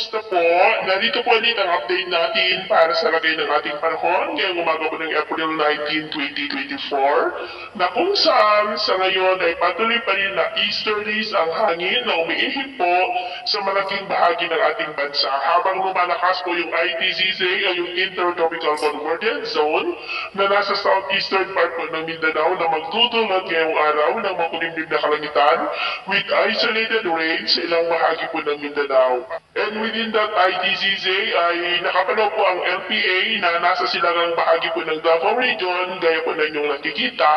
Kumusta po? Narito po ulit ang update natin para sa lagay ng ating panahon ngayong umaga po ng April 19, 2024 na kung saan sa ngayon ay patuloy pa rin na easterlies ang hangin na umiihip po sa malaking bahagi ng ating bansa habang lumalakas po yung ITZZ o yung Intertropical Convergence Zone na nasa southeastern part po ng Mindanao na magdudulot ngayong araw ng makulimlim na kalangitan with isolated rain sa ilang bahagi po ng Mindanao. And within that ITZZ ay nakapanaw po ang LPA na nasa silangang bahagi po ng Davao Region gaya po na inyong nakikita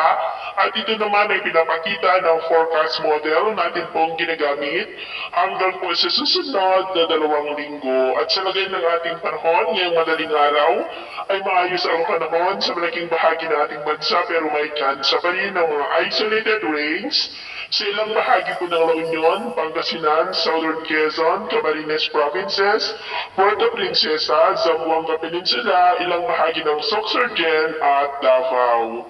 at ito naman ay pinapakita ng forecast model natin pong ginagamit hanggang po sa susunod na 2 linggo. At sa lagay ng ating panahon ngayong madaling araw ay maayos ang panahon sa malaking bahagi ng ating bansa pero may kansa pa rin ng mga isolated rains sa ilang bahagi po ng La Union, Pangasinan, Southern Quezon, Camarines Provinces, Puerto Princesa, Zamboanga Peninsula, ilang bahagi ng Sorsogon at Davao.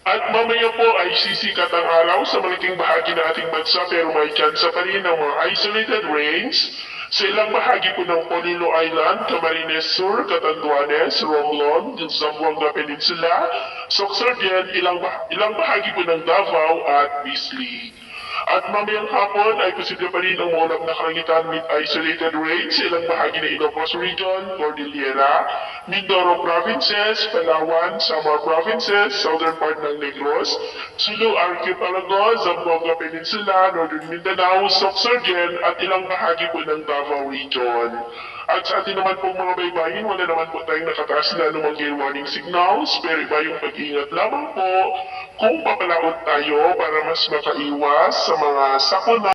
At mamaya po ay sisikat ang araw sa malaking bahagi ng ating bansa pero may tsansa pa rin ng mga isolated rains sa ilang bahagi po ng Polillo Island, Camarines Sur, Catanduanes, Romblon, Zamboanga Peninsula, Sorsogon, ilang bahagi po ng Davao at Bislig. At mamayang hapon ay posible pa rin ang maulap na kalangitan with isolated rains sa ilang bahagi ng Ilocos Region, Cordillera, Mindoro Provinces, Palawan, Samar Provinces, southern part ng Negros, Sulu Archipelago, Zamboanga Peninsula, Northern Mindanao, Sorsogon at ilang bahagi po ng Davao Region. At sa atin naman pong mga baybayin, wala naman po tayong nakataas na anumang gale warning signals, pero iba yung pag-iingat lamang po kung papalaot tayo para mas makaiwas sa mga sakuna